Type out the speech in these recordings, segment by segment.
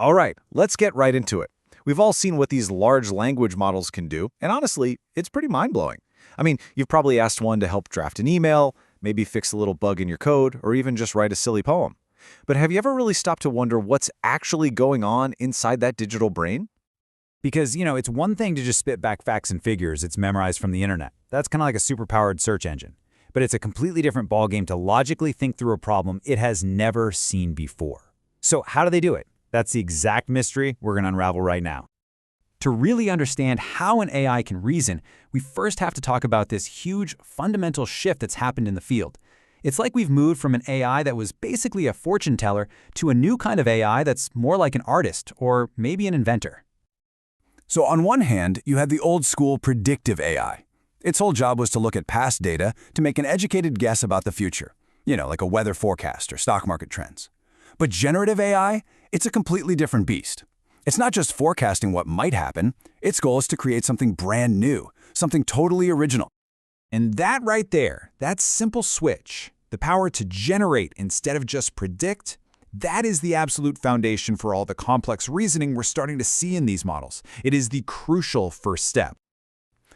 All right, let's get right into it. We've all seen what these large language models can do, and honestly, it's pretty mind-blowing. I mean, you've probably asked one to help draft an email, maybe fix a little bug in your code, or even just write a silly poem. But have you ever really stopped to wonder what's actually going on inside that digital brain? Because, it's one thing to just spit back facts and figures it's memorized from the internet. That's kind of like a superpowered search engine. But it's a completely different ballgame to logically think through a problem it has never seen before. So how do they do it? That's the exact mystery we're going to unravel right now. To really understand how an AI can reason, we first have to talk about this huge fundamental shift that's happened in the field. It's like we've moved from an AI that was basically a fortune teller to a new kind of AI that's more like an artist or maybe an inventor. So on one hand, you had the old-school predictive AI. Its whole job was to look at past data to make an educated guess about the future, like a weather forecast or stock market trends. But generative AI, it's a completely different beast. It's not just forecasting what might happen. Its goal is to create something brand new, something totally original. And that right there, that simple switch, the power to generate instead of just predict, that is the absolute foundation for all the complex reasoning we're starting to see in these models. It is the crucial first step.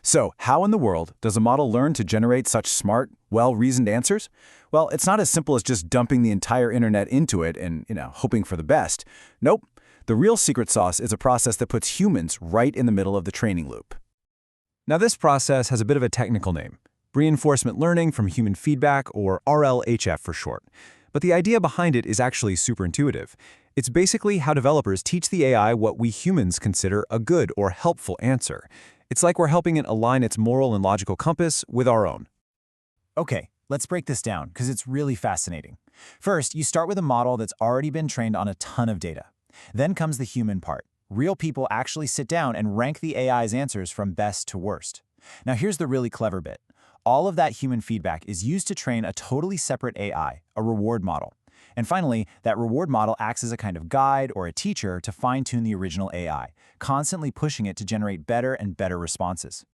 So how in the world does a model learn to generate such smart, well-reasoned answers? Well, it's not as simple as just dumping the entire internet into it and, hoping for the best. Nope. The real secret sauce is a process that puts humans right in the middle of the training loop. Now, this process has a bit of a technical name: reinforcement learning from human feedback, or RLHF for short. But the idea behind it is actually super intuitive. It's basically how developers teach the AI what we humans consider a good or helpful answer. It's like we're helping it align its moral and logical compass with our own. Okay, let's break this down because it's really fascinating. First, you start with a model that's already been trained on a ton of data. Then comes the human part. Real people actually sit down and rank the AI's answers from best to worst. Now here's the really clever bit. All of that human feedback is used to train a totally separate AI, a reward model. And finally, that reward model acts as a kind of guide or a teacher to fine-tune the original AI, constantly pushing it to generate better and better responses.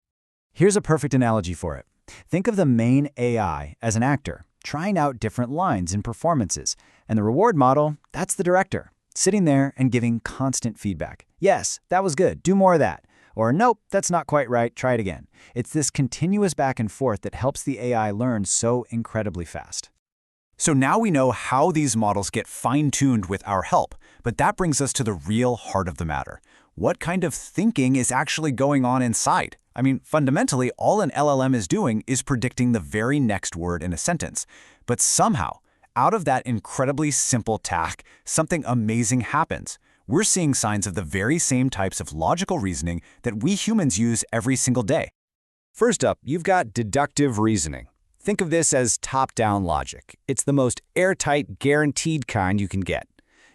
Here's a perfect analogy for it. Think of the main AI as an actor, trying out different lines and performances. And the reward model, that's the director, sitting there and giving constant feedback. Yes, that was good, do more of that. Or nope, that's not quite right, try it again. It's this continuous back and forth that helps the AI learn so incredibly fast. So now we know how these models get fine-tuned with our help, but that brings us to the real heart of the matter. What kind of thinking is actually going on inside? I mean, fundamentally, all an LLM is doing is predicting the very next word in a sentence. But somehow, out of that incredibly simple task, something amazing happens. We're seeing signs of the very same types of logical reasoning that we humans use every single day. First up, you've got deductive reasoning. Think of this as top-down logic. It's the most airtight, guaranteed kind you can get.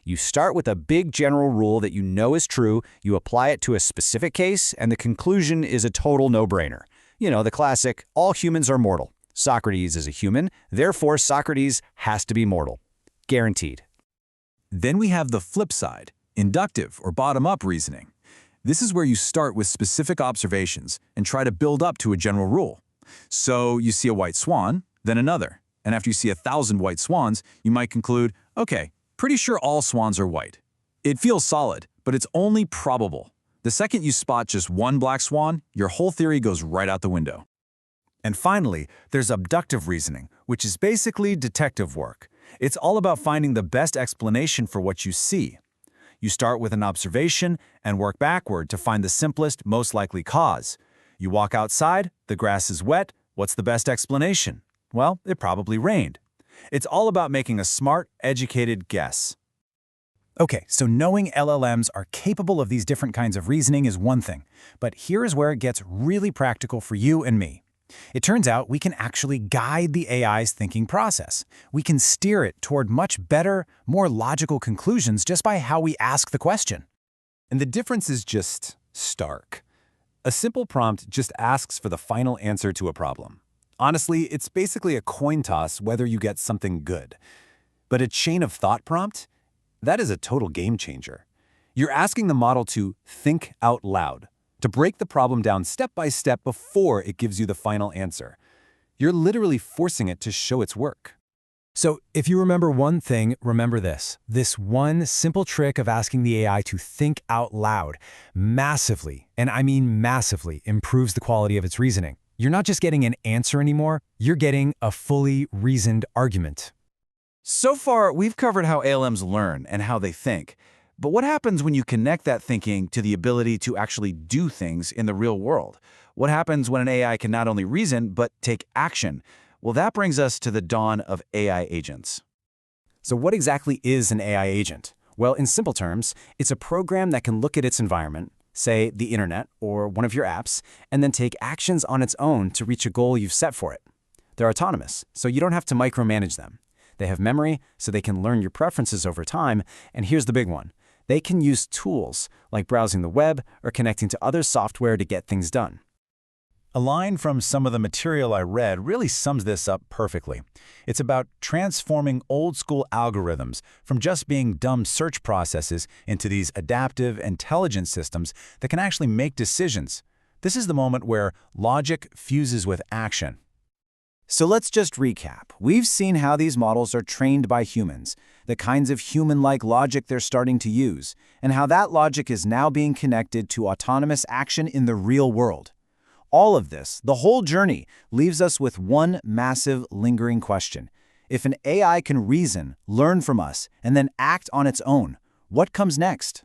You start with a big general rule that you know is true, you apply it to a specific case, and the conclusion is a total no-brainer. The classic, all humans are mortal. Socrates is a human, therefore Socrates has to be mortal. Guaranteed. Then we have the flip side, inductive or bottom-up reasoning. This is where you start with specific observations and try to build up to a general rule. So you see a white swan, then another. And after you see 1,000 white swans, you might conclude, okay, pretty sure all swans are white. It feels solid, but it's only probable. The second you spot just one black swan, your whole theory goes right out the window. And finally, there's abductive reasoning, which is basically detective work. It's all about finding the best explanation for what you see. You start with an observation and work backward to find the simplest, most likely cause. You walk outside, the grass is wet, what's the best explanation? Well, it probably rained. It's all about making a smart, educated guess. Okay, so knowing LLMs are capable of these different kinds of reasoning is one thing, but here is where it gets really practical for you and me. It turns out we can actually guide the AI's thinking process. We can steer it toward much better, more logical conclusions just by how we ask the question. And the difference is just stark. A simple prompt just asks for the final answer to a problem. Honestly, it's basically a coin toss whether you get something good. But a chain of thought prompt? That is a total game changer. You're asking the model to think out loud, to break the problem down step by step before it gives you the final answer. You're literally forcing it to show its work. So if you remember one thing, remember this. This one simple trick of asking the AI to think out loud massively, and I mean massively, improves the quality of its reasoning. You're not just getting an answer anymore, you're getting a fully reasoned argument. So far, we've covered how ALMs learn and how they think. But what happens when you connect that thinking to the ability to actually do things in the real world? What happens when an AI can not only reason, but take action? Well, that brings us to the dawn of AI agents. So what exactly is an AI agent? Well, in simple terms, it's a program that can look at its environment, say the internet or one of your apps, and then take actions on its own to reach a goal you've set for it. They're autonomous, so you don't have to micromanage them. They have memory, so they can learn your preferences over time, and here's the big one. They can use tools, like browsing the web or connecting to other software to get things done. A line from some of the material I read really sums this up perfectly. It's about transforming old-school algorithms from just being dumb search processes into these adaptive, intelligent systems that can actually make decisions. This is the moment where logic fuses with action. So let's just recap. We've seen how these models are trained by humans, the kinds of human-like logic they're starting to use, and how that logic is now being connected to autonomous action in the real world. All of this, the whole journey, leaves us with one massive, lingering question. If an AI can reason, learn from us, and then act on its own, what comes next?